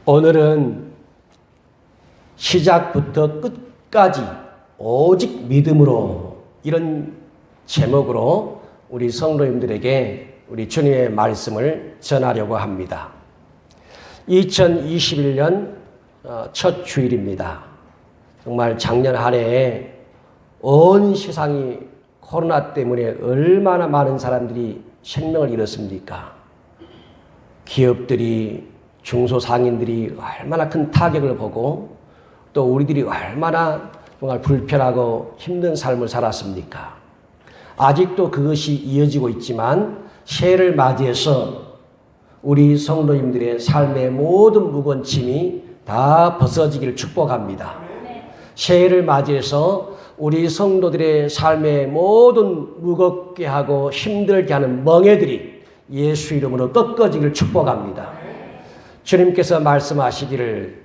오늘은 시작부터 끝까지 오직 믿음으로, 이런 제목으로 우리 성도님들에게 우리 주님의 말씀을 전하려고 합니다. 2021년 첫 주일입니다. 정말 작년 한 해에 온 세상이 코로나 때문에 얼마나 많은 사람들이 생명을 잃었습니까? 기업들이, 중소상인들이 얼마나 큰 타격을 보고 또 우리들이 얼마나 정말 불편하고 힘든 삶을 살았습니까? 아직도 그것이 이어지고 있지만 새해를 맞이해서 우리 성도님들의 삶의 모든 무거운 짐이 다 벗어지기를 축복합니다. 새해를 맞이해서 우리 성도들의 삶의 모든 무겁게 하고 힘들게 하는 멍에들이 예수 이름으로 꺾어지기를 축복합니다. 주님께서 말씀하시기를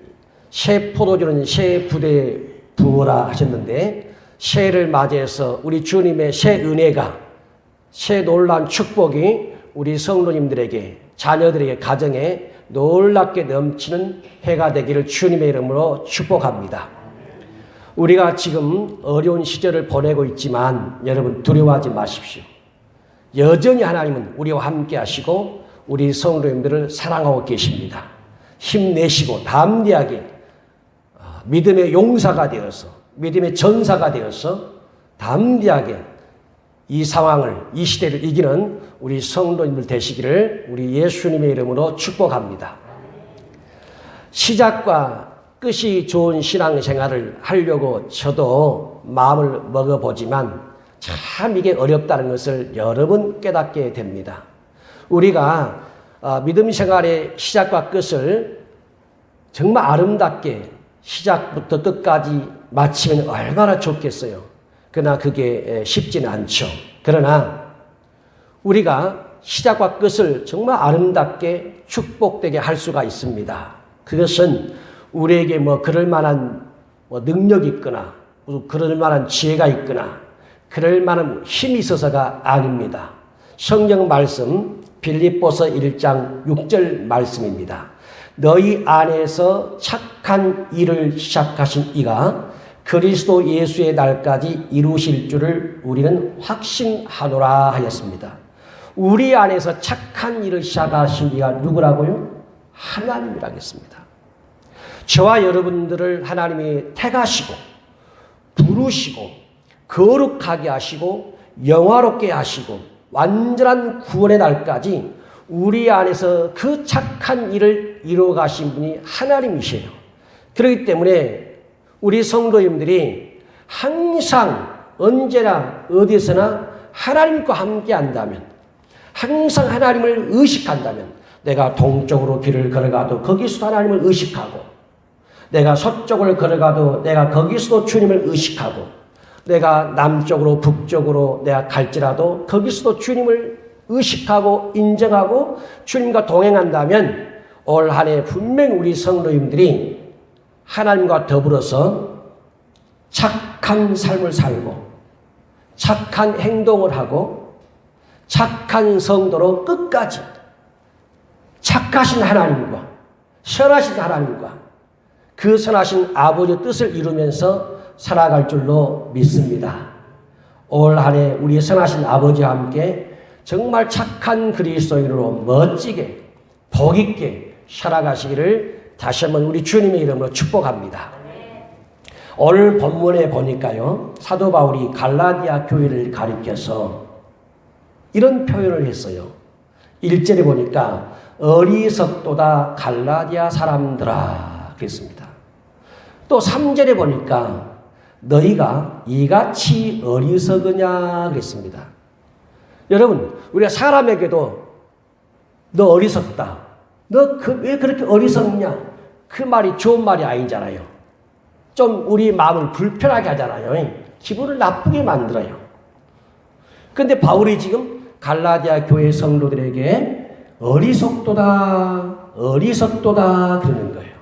새 포도주는 새 부대에 부어라 하셨는데, 새해를 맞이해서 우리 주님의 새 은혜가, 새 놀라운 축복이 우리 성도님들에게, 자녀들에게, 가정에 놀랍게 넘치는 해가 되기를 주님의 이름으로 축복합니다. 우리가 지금 어려운 시절을 보내고 있지만 여러분 두려워하지 마십시오. 여전히 하나님은 우리와 함께 하시고 우리 성도님들을 사랑하고 계십니다. 힘내시고 담대하게 믿음의 용사가 되어서, 믿음의 전사가 되어서 담대하게 이 상황을, 이 시대를 이기는 우리 성도님들 되시기를 우리 예수님의 이름으로 축복합니다. 시작과 끝이 좋은 신앙생활을 하려고 저도 마음을 먹어보지만 참 이게 어렵다는 것을 여러 번 깨닫게 됩니다. 우리가 믿음 생활의 시작과 끝을 정말 아름답게 시작부터 끝까지 마치면 얼마나 좋겠어요. 그러나 그게 쉽지는 않죠. 그러나 우리가 시작과 끝을 정말 아름답게 축복되게 할 수가 있습니다. 그것은 우리에게 그럴 만한 능력이 있거나 그럴 만한 지혜가 있거나 그럴 만한 힘이 있어서가 아닙니다. 성경 말씀 빌립보서 1장 6절 말씀입니다. 너희 안에서 착한 일을 시작하신 이가 그리스도 예수의 날까지 이루실 줄을 우리는 확신하노라 하였습니다. 우리 안에서 착한 일을 시작하신 이가 누구라고요? 하나님이라겠습니다. 저와 여러분들을 하나님이 택하시고 부르시고 거룩하게 하시고 영화롭게 하시고 완전한 구원의 날까지 우리 안에서 그 착한 일을 이루어 가신 분이 하나님이세요. 그렇기 때문에 우리 성도님들이 항상 언제나 어디서나 하나님과 함께 한다면, 항상 하나님을 의식한다면, 내가 동쪽으로 길을 걸어가도 거기서도 하나님을 의식하고, 내가 서쪽을 걸어가도 내가 거기서도 주님을 의식하고, 내가 남쪽으로 북쪽으로 내가 갈지라도 거기서도 주님을 의식하고 인정하고 주님과 동행한다면 올 한 해 분명히 우리 성도님들이 하나님과 더불어서 착한 삶을 살고 착한 행동을 하고 착한 성도로 끝까지 착하신 하나님과 선하신 하나님과 그 선하신 아버지의 뜻을 이루면서 살아갈 줄로 믿습니다. 올 한 해 우리 선하신 아버지와 함께 정말 착한 그리스도인으로 멋지게 복있게 살아가시기를 다시 한번 우리 주님의 이름으로 축복합니다. 오늘 본문에 보니까요, 사도 바울이 갈라디아 교회를 가리켜서 이런 표현을 했어요. 1절에 보니까 어리석도다 갈라디아 사람들아 그랬습니다. 또 3절에 보니까 너희가 이같이 어리석으냐 그랬습니다. 여러분, 우리가 사람에게도 너 어리석다, 너 왜 그렇게 어리석냐, 그 말이 좋은 말이 아니잖아요. 좀 우리 마음을 불편하게 하잖아요. 기분을 나쁘게 만들어요. 그런데 바울이 지금 갈라디아 교회 성도들에게 어리석도다 그러는 거예요.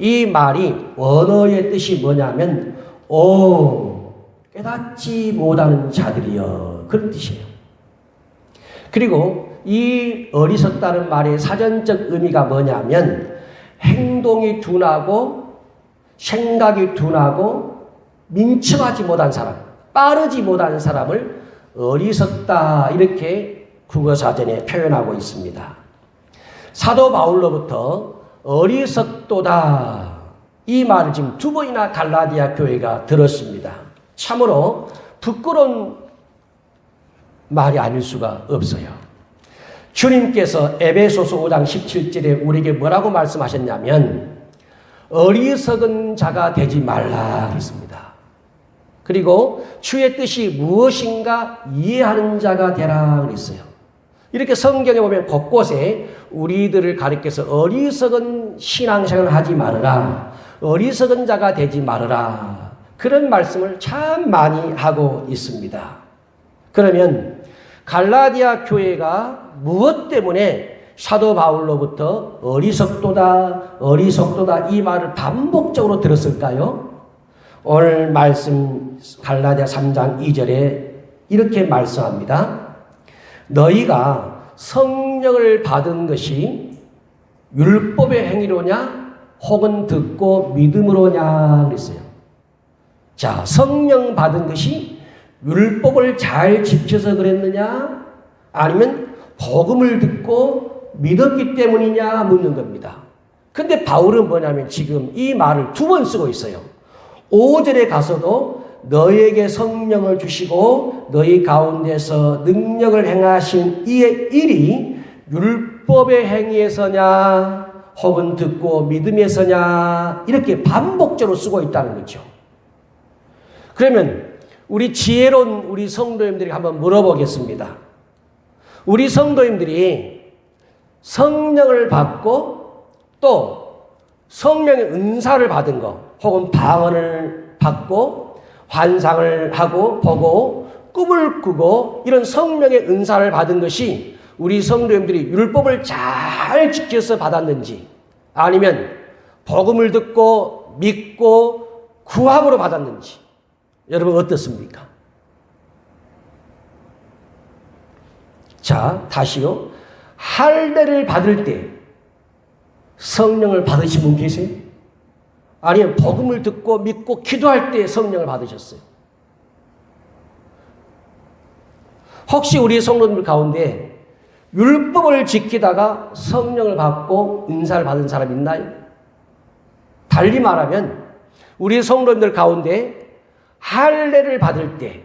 이 말이 원어의 뜻이 뭐냐면 깨닫지 못하는 자들이여, 그런 뜻이에요. 그리고 이 어리석다는 말의 사전적 의미가 뭐냐면 행동이 둔하고 생각이 둔하고 민첩하지 못한 사람, 빠르지 못한 사람을 어리석다 이렇게 국어사전에 표현하고 있습니다. 사도 바울로부터 어리석도다 이 말을 지금 두 번이나 갈라디아 교회가 들었습니다. 참으로 부끄러운 말이 아닐 수가 없어요. 주님께서 에베소서 5장 17절에 우리에게 뭐라고 말씀하셨냐면 어리석은 자가 되지 말라 그랬습니다. 그리고 주의 뜻이 무엇인가 이해하는 자가 되라 그랬어요. 이렇게 성경에 보면 곳곳에 우리들을 가리켜서 어리석은 신앙생활을 하지 말아라, 어리석은 자가 되지 말아라, 그런 말씀을 참 많이 하고 있습니다. 그러면 갈라디아 교회가 무엇 때문에 사도 바울로부터 어리석도다 어리석도다 이 말을 반복적으로 들었을까요? 오늘 말씀 갈라디아 3장 2절에 이렇게 말씀합니다. 너희가 성령을 받은 것이 율법의 행위로냐 혹은 듣고 믿음으로냐 그랬어요. 자, 성령 받은 것이 율법을 잘 지켜서 그랬느냐 아니면 복음을 듣고 믿었기 때문이냐 묻는 겁니다. 근데 바울은 뭐냐면 지금 이 말을 두 번 쓰고 있어요. 5절에 가서도 너희에게 성령을 주시고 너희 가운데서 능력을 행하신 이의 일이 율법의 행위에서냐 혹은 듣고 믿음에서냐 이렇게 반복적으로 쓰고 있다는 거죠. 그러면 우리 지혜로운 우리 성도님들이 한번 물어보겠습니다. 우리 성도님들이 성령을 받고 또 성령의 은사를 받은 거 혹은 방언을 받고 환상을 하고 보고 꿈을 꾸고 이런 성령의 은사를 받은 것이 우리 성도님들이 율법을 잘 지켜서 받았는지 아니면 복음을 듣고 믿고 구함으로 받았는지 여러분 어떻습니까? 자, 다시요. 할례를 받을 때 성령을 받으신 분 계세요? 아니면 복음을 듣고 믿고 기도할 때 성령을 받으셨어요? 혹시 우리 성도들 가운데 율법을 지키다가 성령을 받고 은사를 받은 사람 있나요? 달리 말하면 우리 성도들 가운데 할례를 받을 때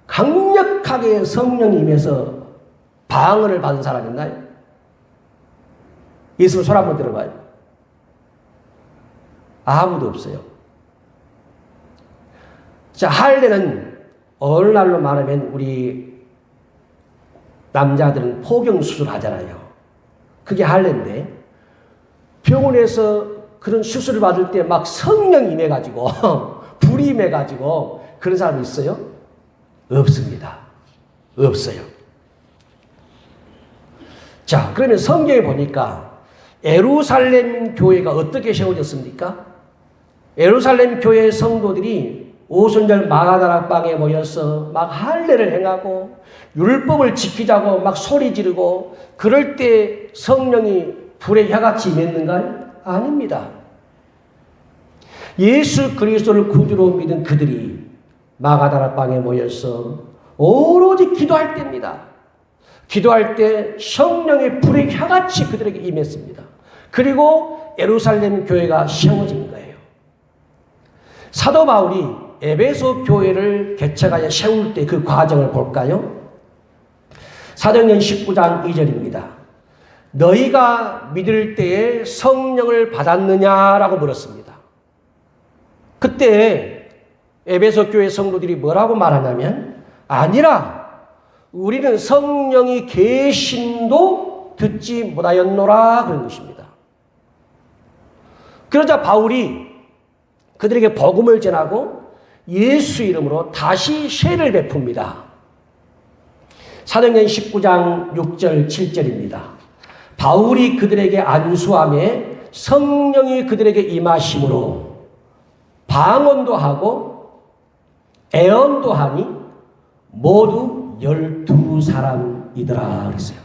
강력하게 성령이 임해서 방언을 받은 사람 있나요? 있으면 손 한번 들어봐요. 아무도 없어요. 자, 할례는 어느 날로 말하면 우리 남자들은 포경 수술 하잖아요. 그게 할례인데 병원에서 그런 수술을 받을 때 막 성령이 임해가지고 불이 임해가지고 그런 사람이 있어요? 없습니다. 없어요. 자, 그러면 성경에 보니까 예루살렘 교회가 어떻게 세워졌습니까? 예루살렘 교회의 성도들이 오순절 마가다락방에 모여서 막 할례를 행하고 율법을 지키자고 막 소리 지르고 그럴 때 성령이 불의 혀같이 임했는가요? 아닙니다. 예수 그리스도를 구주로 믿은 그들이 마가다락방에 모여서 오로지 기도할 때입니다. 기도할 때 성령의 불의 혀같이 그들에게 임했습니다. 그리고 예루살렘 교회가 세워진 거예요. 사도 바울이 에베소 교회를 개척하여 세울 때 그 과정을 볼까요? 사도행전 19장 2절입니다. 너희가 믿을 때에 성령을 받았느냐라고 물었습니다. 그때 에베소 교회 성도들이 뭐라고 말하냐면 아니라 우리는 성령이 계심도 듣지 못하였노라 그런 것입니다. 그러자 바울이 그들에게 복음을 전하고 예수 이름으로 다시 세례를 베풉니다. 사도행전 19장 6절 7절입니다. 바울이 그들에게 안수함에 성령이 그들에게 임하심으로 방언도 하고 애언도 하니 모두 12사람이더라 그랬어요.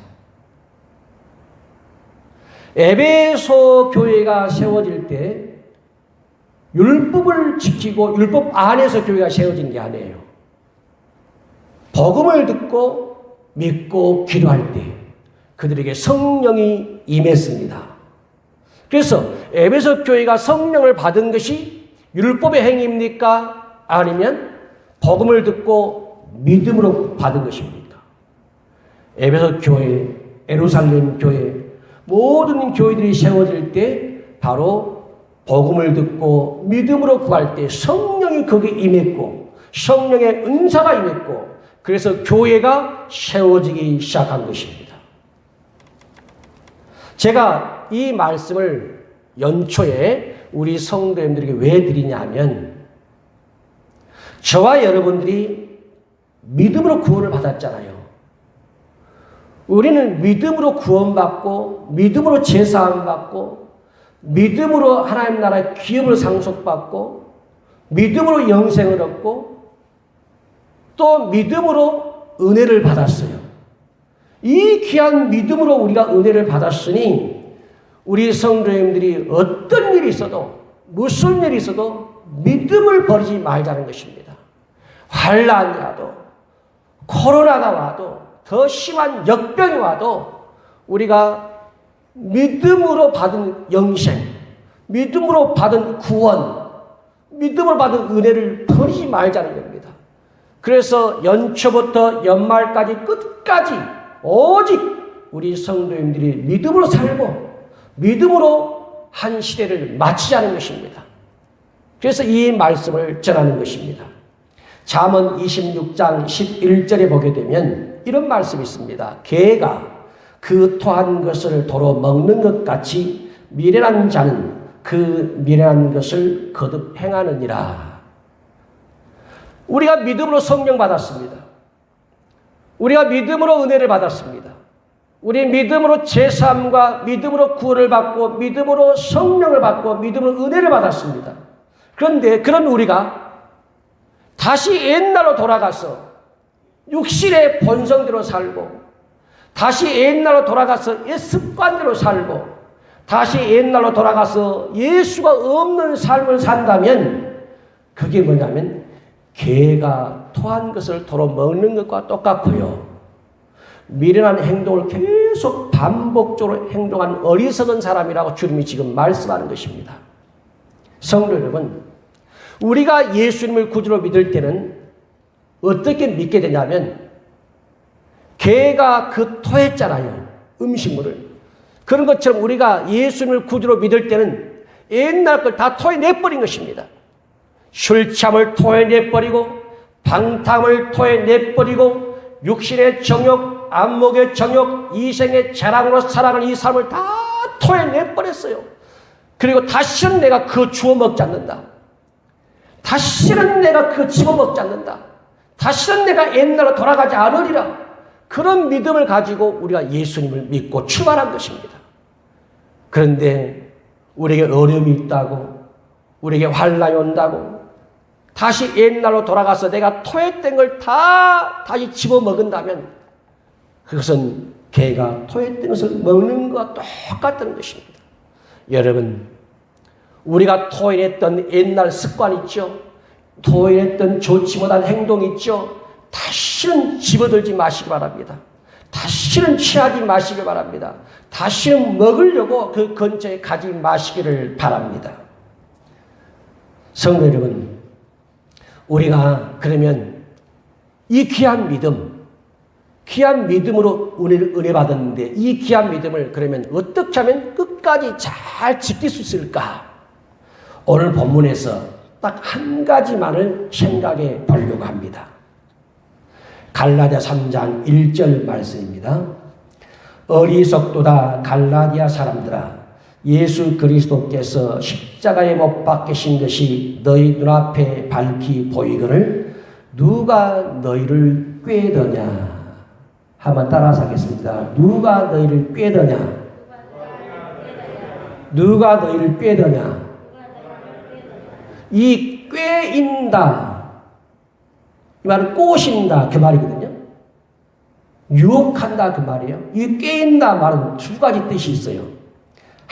에베소 교회가 세워질 때 율법을 지키고 율법 안에서 교회가 세워진 게 아니에요. 복음을 듣고 믿고 기도할 때 그들에게 성령이 임했습니다. 그래서 에베소 교회가 성령을 받은 것이 율법의 행위입니까? 아니면 복음을 듣고 믿음으로 받은 것입니까? 에베소 교회, 예루살렘 교회, 모든 교회들이 세워질 때 바로 복음을 듣고 믿음으로 구할 때 성령이 거기에 임했고 성령의 은사가 임했고 그래서 교회가 세워지기 시작한 것입니다. 제가 이 말씀을 연초에 우리 성도님들에게 왜 드리냐면 저와 여러분들이 믿음으로 구원을 받았잖아요. 우리는 믿음으로 구원받고 믿음으로 제사함받고 믿음으로 하나님 나라의 기업을 상속받고 믿음으로 영생을 얻고 또 믿음으로 은혜를 받았어요. 이 귀한 믿음으로 우리가 은혜를 받았으니 우리 성도님들이 어떤 일이 있어도 무슨 일이 있어도 믿음을 버리지 말자는 것입니다. 환난이 와도 코로나가 와도 더 심한 역병이 와도 우리가 믿음으로 받은 영생, 믿음으로 받은 구원, 믿음으로 받은 은혜를 버리지 말자는 겁니다. 그래서 연초부터 연말까지 끝까지 오직 우리 성도님들이 믿음으로 살고 믿음으로 한 시대를 마치자는 것입니다. 그래서 이 말씀을 전하는 것입니다. 잠언 26장 11절에 보게 되면 이런 말씀이 있습니다. 개가 그 토한 것을 도로 먹는 것 같이 미련한 자는 그 미련한 것을 거듭 행하느니라. 우리가 믿음으로 성령 받았습니다. 우리가 믿음으로 은혜를 받았습니다. 우리 믿음으로 제사함과 믿음으로 구원을 받고 믿음으로 성령을 받고 믿음으로 은혜를 받았습니다. 그런데 그런 우리가 다시 옛날로 돌아가서 육신의 본성대로 살고 다시 옛날로 돌아가서 옛 습관대로 살고 다시 옛날로 돌아가서 예수가 없는 삶을 산다면 그게 뭐냐면 개가 토한 것을 도로 먹는 것과 똑같고요. 미련한 행동을 계속 반복적으로 행동한 어리석은 사람이라고 주님이 지금 말씀하는 것입니다. 성도 여러분, 우리가 예수님을 구주로 믿을 때는 어떻게 믿게 되냐면 개가 그 토했잖아요. 음식물을. 그런 것처럼 우리가 예수님을 구주로 믿을 때는 옛날 걸 다 토해내버린 것입니다. 술 취함을 토해내버리고 방탕을 토해내버리고 육신의 정욕, 안목의 정욕, 이생의 자랑으로 살아가는 이 삶을 다 토해내버렸어요. 그리고 다시는 내가 그거 주워 먹지 않는다. 다시는 내가 그거 집어먹지 않는다. 다시는 내가 옛날로 돌아가지 않으리라. 그런 믿음을 가지고 우리가 예수님을 믿고 출발한 것입니다. 그런데 우리에게 어려움이 있다고, 우리에게 환난이 온다고, 다시 옛날로 돌아가서 내가 토했던 걸 다 다시 집어먹은다면 그것은 개가 토했던 것을 먹는 것과 똑같은 것입니다. 여러분, 우리가 토해냈던 옛날 습관 있죠? 토해냈던 좋지 못한 행동 있죠? 다시는 집어들지 마시기 바랍니다. 다시는 취하지 마시기 바랍니다. 다시는 먹으려고 그 근처에 가지 마시기를 바랍니다. 성도 여러분, 우리가 그러면 이 귀한 믿음, 귀한 믿음으로 은혜 받았는데 이 귀한 믿음을 그러면 어떻게 하면 끝까지 잘 지킬 수 있을까? 오늘 본문에서 딱 한 가지만을 생각해 보려고 합니다. 갈라디아 3장 1절 말씀입니다. 어리석도다 갈라디아 사람들아, 예수 그리스도께서 십자가에 못 박히신 것이 너희 눈앞에 밝히 보이거늘 누가 너희를 꾀더냐? 한번 따라서 하겠습니다. 누가 너희를 꾀더냐? 누가 너희를 꾀더냐? 이 꾀인다, 이 말은 꼬신다 그 말이거든요. 유혹한다 그 말이에요. 이 꾀인다 말은 두 가지 뜻이 있어요.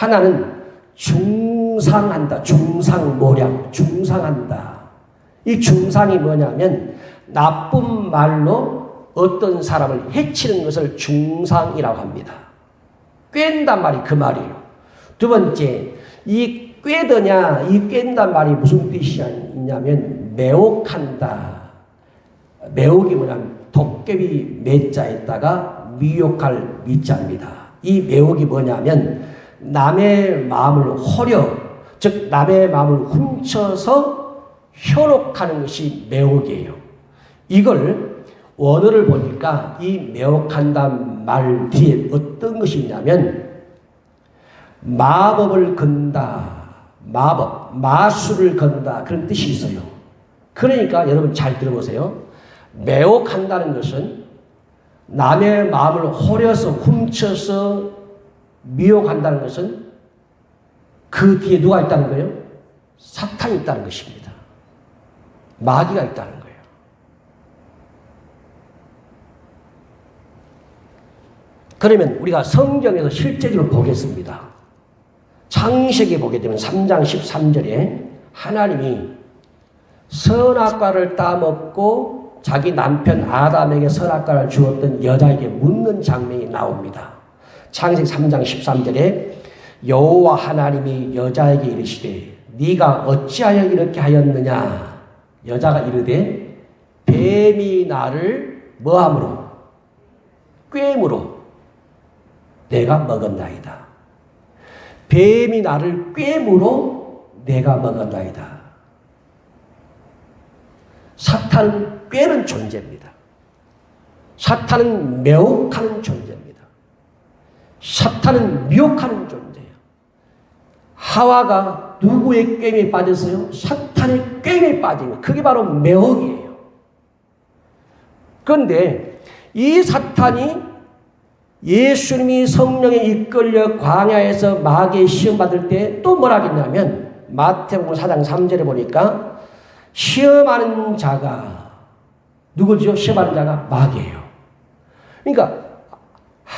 하나는 중상한다. 중상모략, 중상한다. 이 중상이 뭐냐면 나쁜 말로 어떤 사람을 해치는 것을 중상이라고 합니다. 꿰는단 말이 그 말이에요. 두 번째, 이 꿰드냐, 이 꿰는단 말이 무슨 뜻이 있냐면 매혹한다. 매혹이 뭐냐면 도깨비 매자에다가 미혹할 미자입니다. 이 매혹이 뭐냐면 남의 마음을 호려, 즉 남의 마음을 훔쳐서 현혹하는 것이 매혹이에요. 이걸 원어를 보니까 이 매혹한다는 말 뒤에 어떤 것이 있냐면 마법을 건다, 마법, 마술을 건다 그런 뜻이 있어요. 그러니까 여러분 잘 들어보세요. 매혹한다는 것은 남의 마음을 호려서 훔쳐서 미혹한다는 것은 그 뒤에 누가 있다는 거예요? 사탄이 있다는 것입니다. 마귀가 있다는 거예요. 그러면 우리가 성경에서 실제적으로 보겠습니다. 창세기에 보게 되면 3장 13절에 하나님이 선악과를 따먹고 자기 남편 아담에게 선악과를 주었던 여자에게 묻는 장면이 나옵니다. 창세기 3장 13절에 여호와 하나님이 여자에게 이르시되 네가 어찌하여 이렇게 하였느냐. 여자가 이르되 뱀이 나를 뭐함으로? 꿰므로 내가 먹었나이다. 뱀이 나를 꿰므로 내가 먹었나이다. 사탄은 꿰는 존재입니다. 사탄은 매혹하는 존재입니다. 사탄은 미혹하는 존재예요. 하와가 누구의 꿰에 빠졌어요? 사탄의 꿰에 빠지면 그게 바로 매혹이에요. 그런데 이 사탄이 예수님이 성령에 이끌려 광야에서 마귀의 시험 받을 때 또 뭐라 하겠냐면 마태복음 4장 3절에 보니까 시험하는 자가 누구죠? 시험하는 자가 마귀예요. 그러니까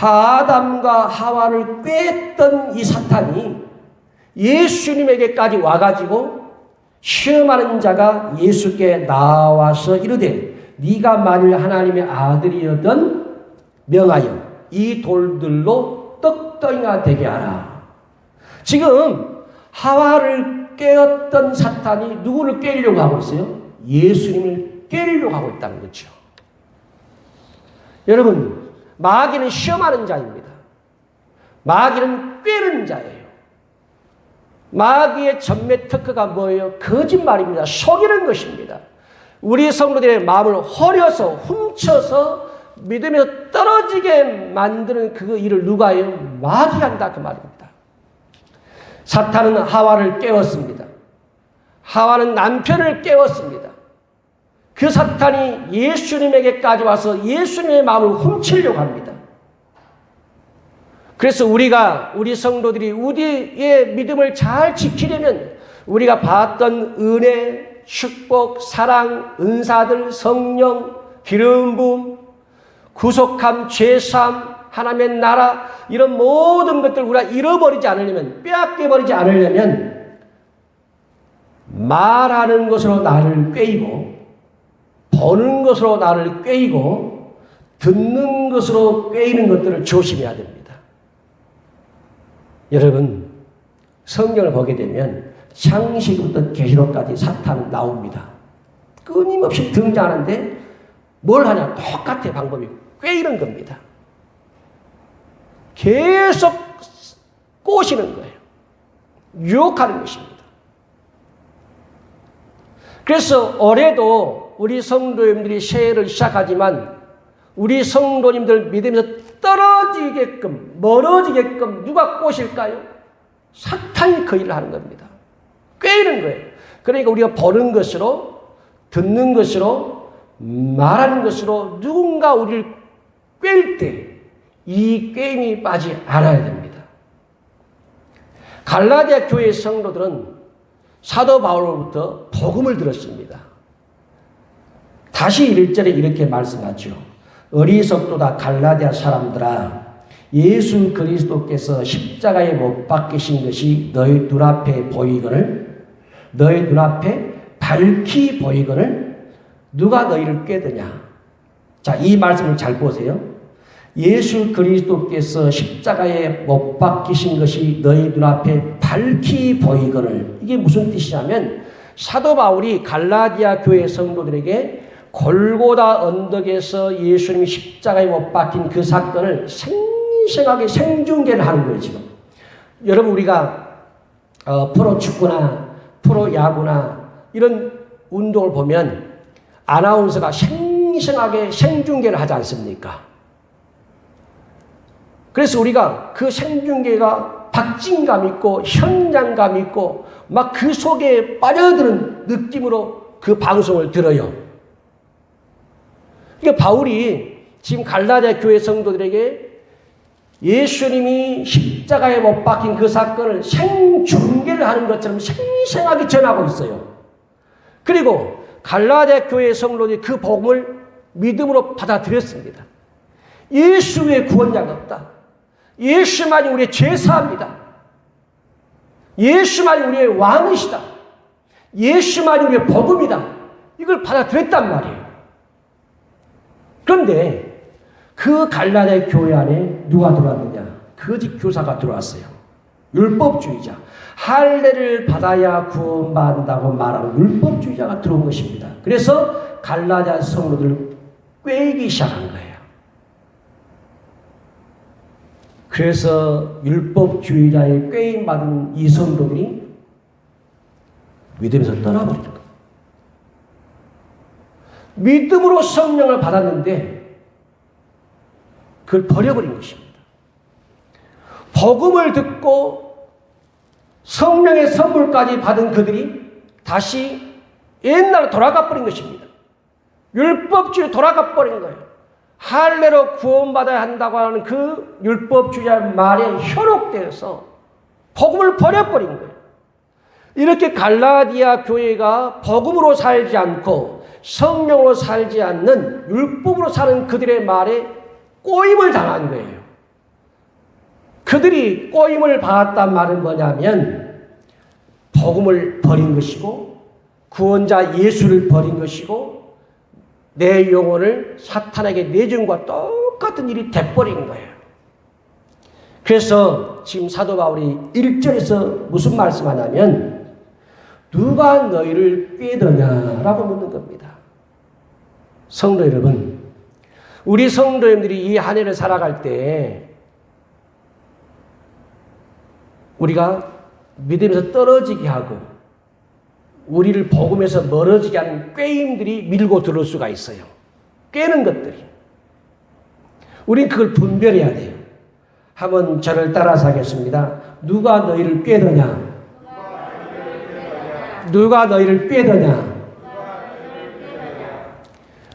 아담과 하와를 꿰었던 이 사탄이 예수님에게까지 와가지고 시험하는 자가 예수께 나와서 이르되 네가 만일 하나님의 아들이었던 명하여 이 돌들로 떡덩이가 되게 하라. 지금 하와를 깨었던 사탄이 누구를 깨려고 하고 있어요? 예수님을 깨려고 하고 있다는 거죠. 여러분, 마귀는 시험하는 자입니다. 마귀는 꿰는 자예요. 마귀의 전매 특허가 뭐예요? 거짓말입니다. 속이는 것입니다. 우리 성도들의 마음을 허려서 훔쳐서 믿음에서 떨어지게 만드는 그 일을 누가 해요? 마귀 한다 그 말입니다. 사탄은 하와를 깨웠습니다. 하와는 남편을 깨웠습니다. 그 사탄이 예수님에게까지 와서 예수님의 마음을 훔치려고 합니다. 그래서 우리 성도들이 우리의 믿음을 잘 지키려면 우리가 봤던 은혜, 축복, 사랑, 은사들, 성령, 기름 부음, 구속함, 죄사함, 하나님의 나라 이런 모든 것들 우리가 잃어버리지 않으려면, 빼앗겨버리지 않으려면 말하는 것으로 나를 꿰이고 보는 것으로 나를 꿰이고 듣는 것으로 꿰이는 것들을 조심해야 됩니다. 여러분, 성경을 보게 되면 창세기부터 계시록까지 사탄은 나옵니다. 끊임없이 등장하는데 뭘 하냐? 똑같아 방법이. 꿰이는 겁니다. 계속 꼬시는 거예요. 유혹하는 것입니다. 그래서 올해도 우리 성도님들이 새해를 시작하지만 우리 성도님들 믿음에서 떨어지게끔 멀어지게끔 누가 꼬실까요? 사탄이 그 일을 하는 겁니다. 꿰이는 거예요. 그러니까 우리가 보는 것으로 듣는 것으로 말하는 것으로 누군가 우리를 꿰일 때 이 꿰임이 빠지 않아야 됩니다. 갈라디아 교회 성도들은 사도 바울로부터 복음을 들었습니다. 다시 1절에 이렇게 말씀하죠. 어리석도다 갈라디아 사람들아, 예수 그리스도께서 십자가에 못 박히신 것이 너희 눈앞에 보이거늘 너희 눈앞에 밝히 보이거늘 누가 너희를 꾀드냐. 자, 이 말씀을 잘 보세요. 예수 그리스도께서 십자가에 못 박히신 것이 너희 눈앞에 밝히 보이거늘 이게 무슨 뜻이냐면 사도 바울이 갈라디아 교회 성도들에게 골고다 언덕에서 예수님이 십자가에 못 박힌 그 사건을 생생하게 생중계를 하는 거예요. 지금 여러분 우리가 프로축구나 프로야구나 이런 운동을 보면 아나운서가 생생하게 생중계를 하지 않습니까? 그래서 우리가 그 생중계가 박진감 있고 현장감 있고 막 그 속에 빠져드는 느낌으로 그 방송을 들어요. 그러니까 바울이 지금 갈라디아 교회 성도들에게 예수님이 십자가에 못 박힌 그 사건을 생중계를 하는 것처럼 생생하게 전하고 있어요. 그리고 갈라디아 교회 성도들이 그 복음을 믿음으로 받아들였습니다. 예수 외에 구원자가 없다. 예수만이 우리의 제사입니다. 예수만이 우리의 왕이시다. 예수만이 우리의 복음이다. 이걸 받아들였단 말이에요. 그런데 그 갈라디아 교회 안에 누가 들어왔느냐? 거짓 교사가 들어왔어요. 율법주의자. 할례를 받아야 구원받는다고 말하는 율법주의자가 들어온 것입니다. 그래서 갈라디아 성도들을 꾀기 시작한 거예요. 그래서 율법주의자의 꾀임받은 이 성도들이 믿음에서 떠나버린 거예요. 믿음으로 성령을 받았는데 그걸 버려버린 것입니다. 복음을 듣고 성령의 선물까지 받은 그들이 다시 옛날로 돌아가 버린 것입니다. 율법주의로 돌아가 버린 거예요. 할례로 구원받아야 한다고 하는 그 율법주의자의 말에 현혹되어서 복음을 버려버린 거예요. 이렇게 갈라디아 교회가 복음으로 살지 않고 성령으로 살지 않는 율법으로 사는 그들의 말에 꼬임을 당한 거예요. 그들이 꼬임을 받았단 말은 뭐냐면 복음을 버린 것이고 구원자 예수를 버린 것이고 내 영혼을 사탄에게 내준 것과 똑같은 일이 돼버린 거예요. 그래서 지금 사도 바울이 1절에서 무슨 말씀하냐면 누가 너희를 꾀더냐라고 묻는 겁니다. 성도 여러분, 우리 성도님들이 이 한 해를 살아갈 때 우리가 믿음에서 떨어지게 하고 우리를 복음에서 멀어지게 하는 꾀임들이 밀고 들어올 수가 있어요. 꾀는 것들이. 우린 그걸 분별해야 돼요. 한번 저를 따라서 하겠습니다. 누가 너희를 꾀더냐? 누가 너희를 꾀더냐?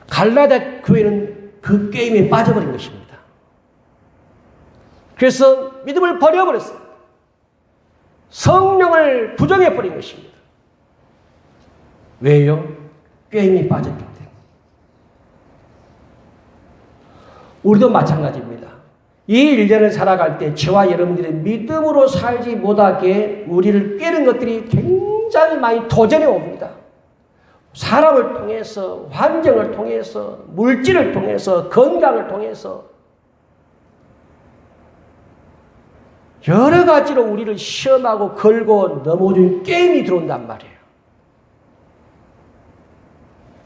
갈라디아 교회는 그 게임에 빠져버린 것입니다. 그래서 믿음을 버려버렸어요. 성령을 부정해버린 것입니다. 왜요? 꾀임이 빠졌기 때문에. 우리도 마찬가지입니다. 이 1년을 살아갈 때 저와 여러분들의 믿음으로 살지 못하게 우리를 꾀는 것들이 굉장히 많이 도전해 옵니다. 사람을 통해서, 환경을 통해서, 물질을 통해서, 건강을 통해서 여러 가지로 우리를 시험하고 걸고 넘어진 게임이 들어온단 말이에요.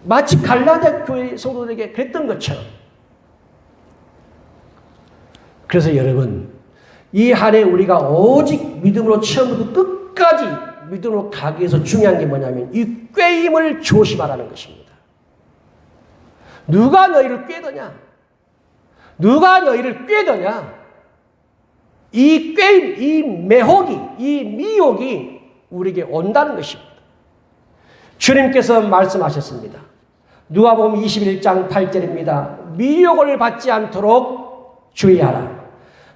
마치 갈라디아 교회 성도들에게 그랬던 것처럼. 그래서 여러분, 이 한 해 우리가 오직 믿음으로 처음부터 끝까지 믿음으로 가기 위해서 중요한 게 뭐냐면 이 꾀임을 조심하라는 것입니다. 누가 너희를 꾀더냐? 누가 너희를 꾀더냐? 이 꾀임, 이 매혹이, 이 미혹이 우리에게 온다는 것입니다. 주님께서 말씀하셨습니다. 누가복음 21장 8절입니다. 미혹을 받지 않도록 주의하라.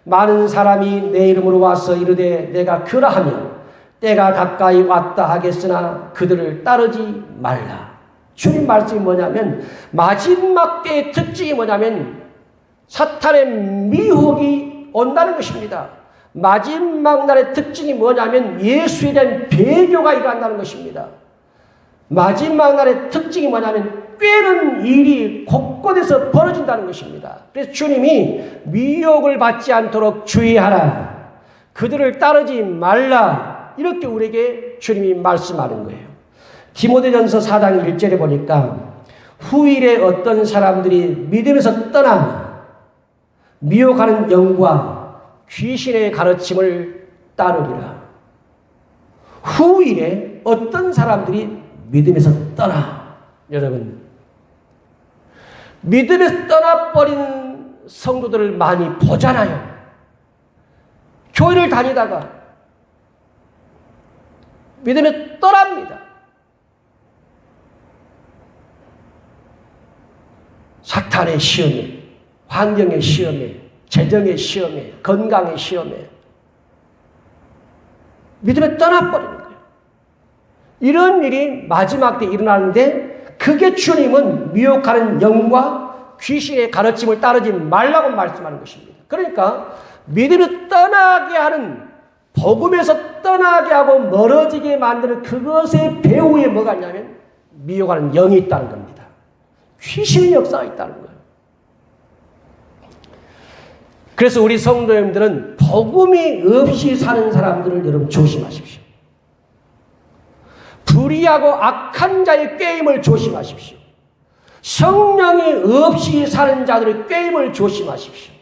많은 사람이 내 이름으로 와서 이르되 내가 그러하며 때가 가까이 왔다 하겠으나 그들을 따르지 말라. 주님 말씀이 뭐냐면 마지막 때의 특징이 뭐냐면 사탄의 미혹이 온다는 것입니다. 마지막 날의 특징이 뭐냐면 예수에 대한 배교가 일어난다는 것입니다. 마지막 날의 특징이 뭐냐면 꾀는 일이 곳곳에서 벌어진다는 것입니다. 그래서 주님이 미혹을 받지 않도록 주의하라. 그들을 따르지 말라. 이렇게 우리에게 주님이 말씀하는 거예요. 디모데전서 4장 1절에 보니까 후일에 어떤 사람들이 믿음에서 떠나 미혹하는 영과 귀신의 가르침을 따르리라. 후일에 어떤 사람들이 믿음에서 떠나. 여러분, 믿음에서 떠나버린 성도들을 많이 보잖아요. 교회를 다니다가 믿음에 떠납니다. 사탄의 시험에, 환경의 시험에, 재정의 시험에, 건강의 시험에 믿음에 떠나버리는 거예요. 이런 일이 마지막 때 일어나는데 그게 주님은 미혹하는 영과 귀신의 가르침을 따르지 말라고 말씀하는 것입니다. 그러니까 믿음을 떠나게 하는, 복음에서 떠나게 하고 멀어지게 만드는 그것의 배후에 뭐가 있냐면 미혹하는 영이 있다는 겁니다. 귀신의 역사가 있다는 거예요. 그래서 우리 성도님들은 복음이 없이 사는 사람들을 여러분 조심하십시오. 불의하고 악한 자의 꾀임을 조심하십시오. 성령이 없이 사는 자들의 꾀임을 조심하십시오.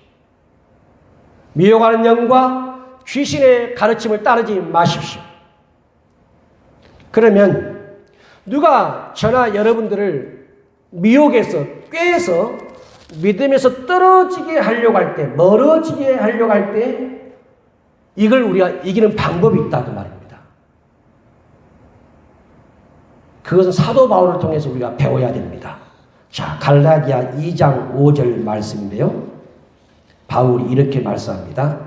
미혹하는 영과 귀신의 가르침을 따르지 마십시오. 그러면 누가 저나 여러분들을 미혹해서 꾀해서 믿음에서 떨어지게 하려고 할 때, 멀어지게 하려고 할 때 이걸 우리가 이기는 방법이 있다고 말입니다. 그것은 사도 바울을 통해서 우리가 배워야 됩니다. 자, 갈라디아 2장 5절 말씀인데요. 바울이 이렇게 말씀합니다.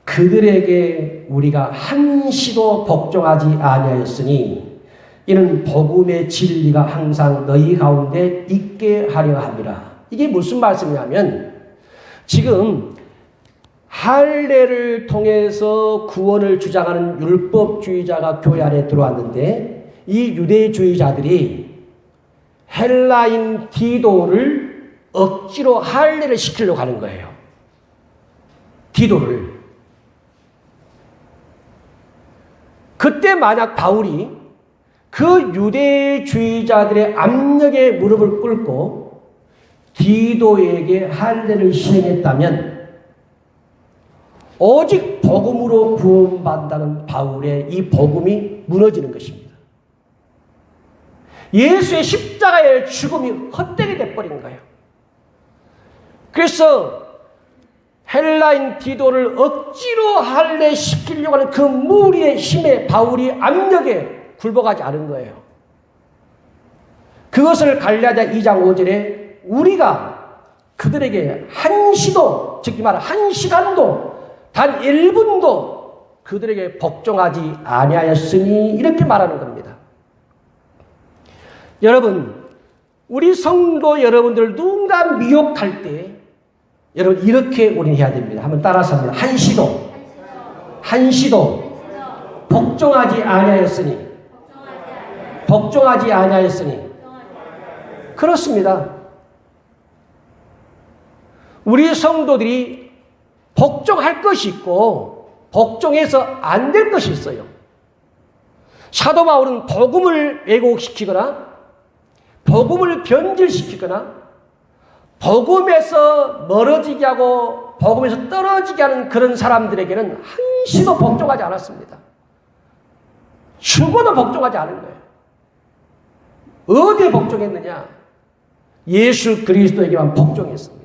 그들에게 우리가 한시도 복종하지 아니하였으니 이는 복음의 진리가 항상 너희 가운데 있게 하려 함이라. 이게 무슨 말씀이냐면 지금 할례를 통해서 구원을 주장하는 율법주의자가 교회 안에 들어왔는데 이 유대주의자들이 헬라인 디도를 억지로 할례를 시키려고 하는 거예요. 디도를. 그때 만약 바울이 그 유대주의자들의 압력에 무릎을 꿇고 디도에게 할례를 시행했다면 오직 복음으로 구원받는다는 바울의 이 복음이 무너지는 것입니다. 예수의 십자가의 죽음이 헛되게 돼버린 거예요. 그래서 헬라인 디도를 억지로 할례시키려고 하는 그 무리의 힘에 바울이 압력에 굴복하지 않은 거예요. 그것을 갈라디아 2장 5절에 우리가 그들에게 한시도, 즉 말하면 한 시간도 단 1분도 그들에게 복종하지 아니하였으니 이렇게 말하는 겁니다. 여러분, 우리 성도 여러분들 누군가 미혹할 때 여러분 이렇게 우리는 해야 됩니다. 한번 따라서 합니다. 한시도 복종하지 아니하였으니 그렇습니다. 우리 성도들이 복종할 것이 있고 복종해서 안 될 것이 있어요. 사도 바울은 복음을 왜곡시키거나 복음을 변질시키거나 복음에서 멀어지게 하고 복음에서 떨어지게 하는 그런 사람들에게는 한시도 복종하지 않았습니다. 죽어도 복종하지 않은 거예요. 어디에 복종했느냐? 예수 그리스도에게만 복종했습니다.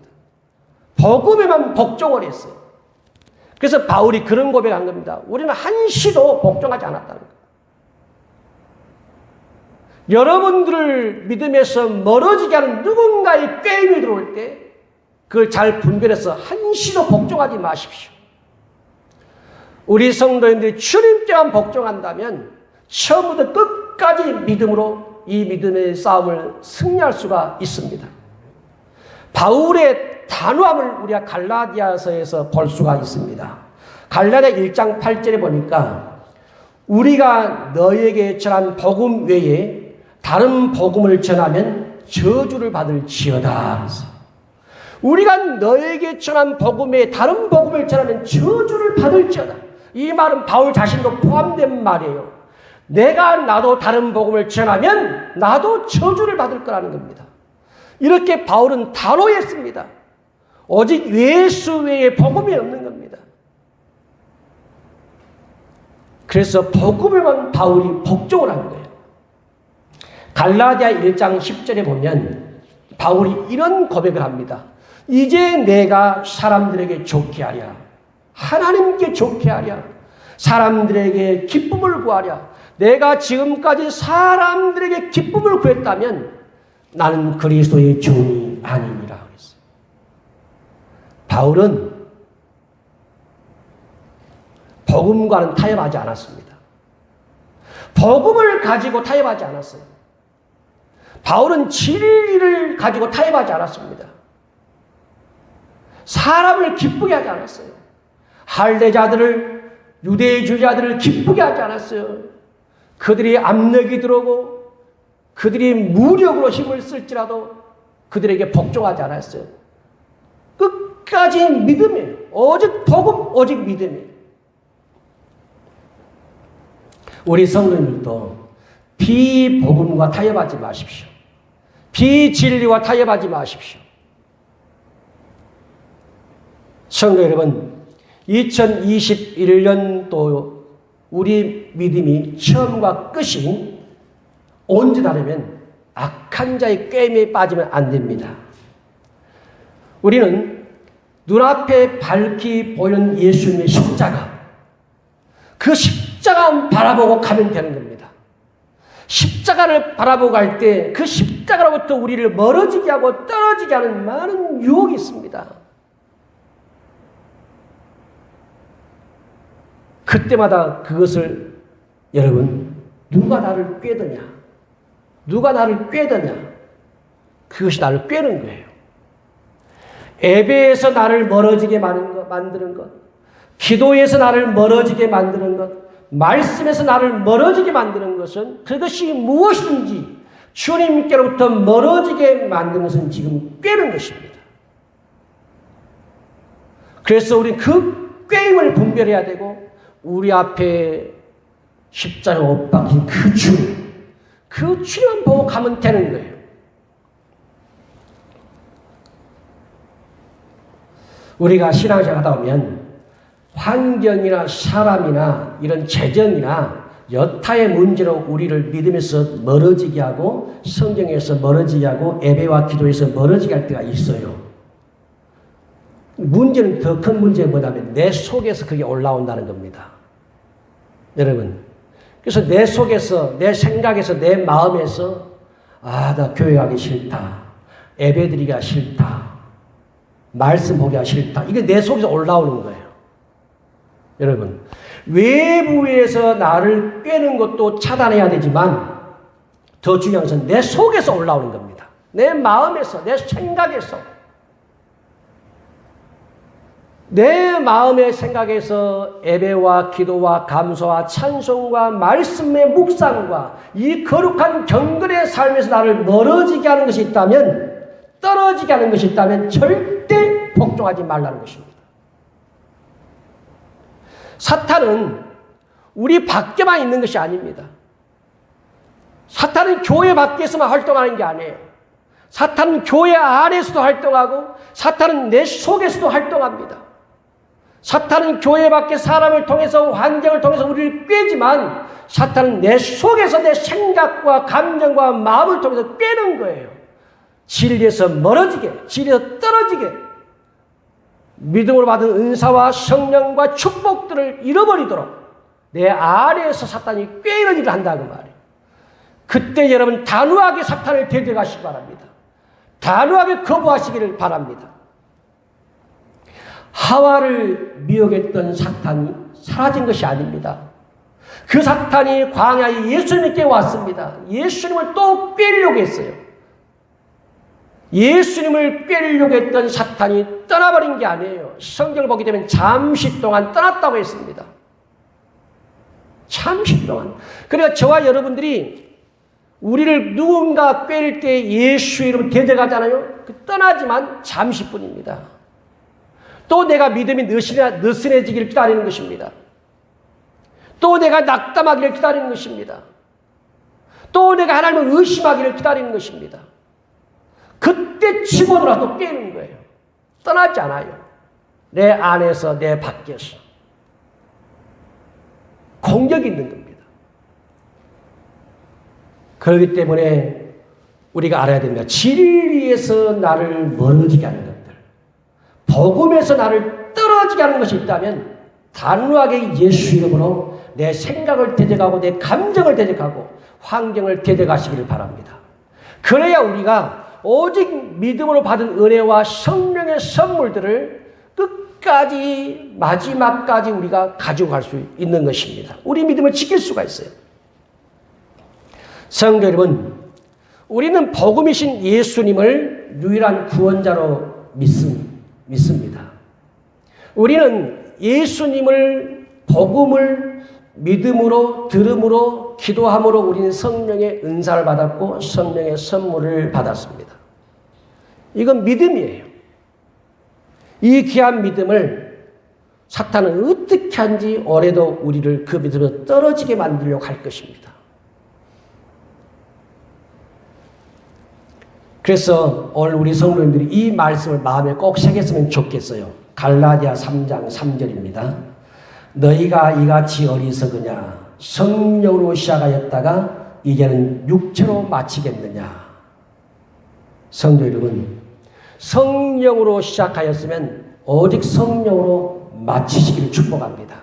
복음에만 복종을 했어요. 그래서 바울이 그런 고백한 겁니다. 우리는 한시도 복종하지 않았다는 거예요. 여러분들을 믿음에서 멀어지게 하는 누군가의 꾀임이 들어올 때 그걸 잘 분별해서 한시도 복종하지 마십시오. 우리 성도님들이 주님께만 복종한다면 처음부터 끝까지 믿음으로 이 믿음의 싸움을 승리할 수가 있습니다. 바울의 단호함을 우리가 갈라디아서에서 볼 수가 있습니다. 갈라디아 1장 8절에 보니까 우리가 너에게 전한 복음 외에 다른 복음을 전하면 저주를 받을지어다. 우리가 너에게 전한 복음에 다른 복음을 전하면 저주를 받을지어다. 이 말은 바울 자신도 포함된 말이에요. 나도 다른 복음을 전하면 나도 저주를 받을 거라는 겁니다. 이렇게 바울은 단호했습니다. 오직 예수 외에 복음이 없는 겁니다. 그래서 복음에만 바울이 복종을 한 거예요. 갈라디아 1장 10절에 보면 바울이 이런 고백을 합니다. 이제 내가 사람들에게 좋게 하랴. 하나님께 좋게 하랴. 사람들에게 기쁨을 구하랴. 내가 지금까지 사람들에게 기쁨을 구했다면 나는 그리스도의 종이 아니니라 그랬어요. 바울은 복음과는 타협하지 않았습니다. 복음을 가지고 타협하지 않았어요. 바울은 진리를 가지고 타협하지 않았습니다. 사람을 기쁘게 하지 않았어요. 할례자들을, 유대주의자들을 기쁘게 하지 않았어요. 그들이 압력이 들어오고 그들이 무력으로 힘을 쓸지라도 그들에게 복종하지 않았어요. 끝까지 믿음이에요. 오직 복음, 오직 믿음이에요. 우리 성도님들도 비복음과 타협하지 마십시오. 비진리와 타협하지 마십시오. 성도 여러분, 2021년도 우리 믿음이 처음과 끝이 온전하려면 악한 자의 꾀임에 빠지면 안 됩니다. 우리는 눈앞에 밝히 보이는 예수님의 십자가, 그 십자가만 바라보고 가면 되는 겁니다. 십자가를 바라보고 갈 때 그 십자가로부터 우리를 멀어지게 하고 떨어지게 하는 많은 유혹이 있습니다. 그때마다 그것을 여러분 누가 나를 꾀더냐? 누가 나를 꾀더냐? 그것이 나를 꾀는 거예요. 예배에서 나를 멀어지게 만드는 것, 기도에서 나를 멀어지게 만드는 것, 말씀에서 나를 멀어지게 만드는 것은 그것이 무엇이든지 주님께로부터 멀어지게 만드는 것은 지금 꾀는 것입니다. 그래서 우리 그 꾀임을 분별해야 되고 우리 앞에 십자가 못 박힌 그 주님, 그 주님만 보고 가면 되는 거예요. 우리가 신앙생활 하다 보면 환경이나 사람이나 이런 재정이나 여타의 문제로 우리를 믿음에서 멀어지게 하고 성경에서 멀어지게 하고 예배와 기도에서 멀어지게 할 때가 있어요. 문제는 더 큰 문제가 뭐냐면 내 속에서 그게 올라온다는 겁니다. 여러분, 그래서 내 속에서, 내 생각에서, 내 마음에서 나 교회 가기 싫다. 예배 드리기가 싫다. 말씀 보기가 싫다. 이게 내 속에서 올라오는 거예요. 여러분, 외부에서 나를 꾀는 것도 차단해야 되지만 더 중요한 것은 내 속에서 올라오는 겁니다. 내 마음에서, 내 생각에서. 내 마음의 생각에서 예배와 기도와 감사와 찬송과 말씀의 묵상과 이 거룩한 경건의 삶에서 나를 멀어지게 하는 것이 있다면, 떨어지게 하는 것이 있다면 절대 복종하지 말라는 것입니다. 사탄은 우리 밖에만 있는 것이 아닙니다. 사탄은 교회 밖에서만 활동하는 게 아니에요. 사탄은 교회 안에서도 활동하고 사탄은 내 속에서도 활동합니다. 사탄은 교회 밖에 사람을 통해서 환경을 통해서 우리를 꾀지만 사탄은 내 속에서 내 생각과 감정과 마음을 통해서 꾀는 거예요. 진리에서 멀어지게, 진리에서 떨어지게, 믿음으로 받은 은사와 성령과 축복들을 잃어버리도록 내 아래에서 사탄이 꾀이는 일을 한다고 말이에요. 그때 여러분 단호하게 사탄을 대적하시기 바랍니다. 단호하게 거부하시기를 바랍니다. 하와를 미혹했던 사탄이 사라진 것이 아닙니다. 그 사탄이 광야에 예수님께 왔습니다. 예수님을 또 꾀려고 했어요. 예수님을 꿰려고 했던 사탄이 떠나버린 게 아니에요. 성경을 보게 되면 잠시 동안 떠났다고 했습니다. 잠시 동안. 그러니까 저와 여러분들이 우리를 누군가 꿰릴 때 예수 이름 대적하잖아요. 떠나지만 잠시뿐입니다. 또 내가 믿음이 느슨해지기를 기다리는 것입니다. 또 내가 낙담하기를 기다리는 것입니다. 또 내가 하나님을 의심하기를 기다리는 것입니다. 그때 치고들어도 깨는 거예요. 떠나지 않아요. 내 안에서 내 밖에서 공격이 있는 겁니다. 그렇기 때문에 우리가 알아야 됩니다. 진리에서 나를 멀어지게 하는 것들, 복음에서 나를 떨어지게 하는 것이 있다면 단호하게 예수 이름으로 내 생각을 대적하고 내 감정을 대적하고 환경을 대적하시기를 바랍니다. 그래야 우리가 오직 믿음으로 받은 은혜와 성령의 선물들을 끝까지 마지막까지 우리가 가지고 갈 수 있는 것입니다. 우리 믿음을 지킬 수가 있어요. 성도 여러분, 우리는 복음이신 예수님을 유일한 구원자로 믿습니다. 우리는 예수님을 복음을 믿음으로 들음으로 기도함으로 우리는 성령의 은사를 받았고 성령의 선물을 받았습니다. 이건 믿음이에요. 이 귀한 믿음을 사탄은 어떻게 한지 올해도 우리를 그 믿음으로 떨어지게 만들려고 할 것입니다. 그래서 오늘 우리 성도님들이 이 말씀을 마음에 꼭 새겼으면 좋겠어요. 갈라디아 3장 3절입니다. 너희가 이같이 어리석으냐 성령으로 시작하였다가 이제는 육체로 마치겠느냐. 성도 여러분, 성령으로 시작하였으면 오직 성령으로 마치시기를 축복합니다.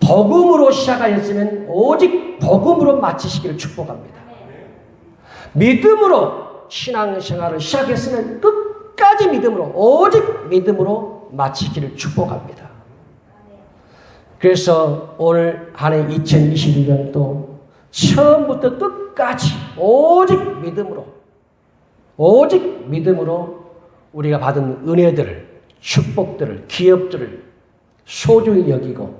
복음으로 시작하였으면 오직 복음으로 마치시기를 축복합니다. 믿음으로 신앙생활을 시작했으면 끝까지 믿음으로 오직 믿음으로 마치기를 축복합니다. 그래서 오늘 한 해 2021년도 처음부터 끝까지 오직 믿음으로 우리가 받은 은혜들을, 축복들을, 기업들을 소중히 여기고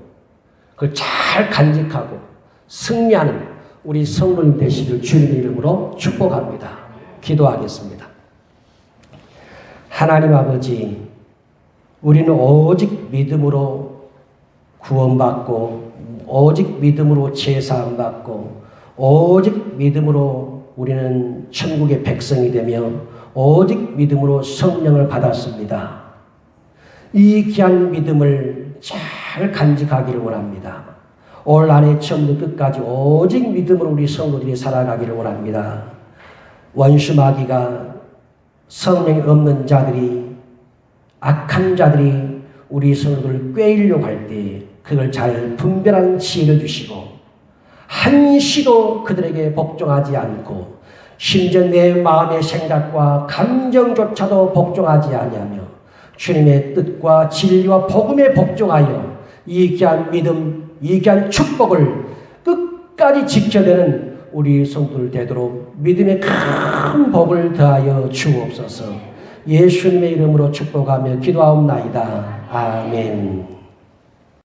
그걸 잘 간직하고 승리하는 우리 성도님 되시길 주님의 이름으로 축복합니다. 기도하겠습니다. 하나님 아버지, 우리는 오직 믿음으로 구원받고 오직 믿음으로 제사함받고 오직 믿음으로 우리는 천국의 백성이 되며 오직 믿음으로 성령을 받았습니다. 이 귀한 믿음을 잘 간직하기를 원합니다. 올 한해 처음부터 끝까지 오직 믿음으로 우리 성도들이 살아가기를 원합니다. 원수 마귀가 성령이 없는 자들이 악한 자들이 우리 성도들을 꿰려고 할 때 그걸 잘 분별하는 지혜를 주시고 한시도 그들에게 복종하지 않고 심지어 내 마음의 생각과 감정조차도 복종하지 아니하며 주님의 뜻과 진리와 복음에 복종하여 이 귀한 믿음, 이 귀한 축복을 끝까지 지켜내는 우리 성도들 되도록 믿음의 큰 복을 더하여 주옵소서. 예수님의 이름으로 축복하며 기도하옵나이다. 아멘.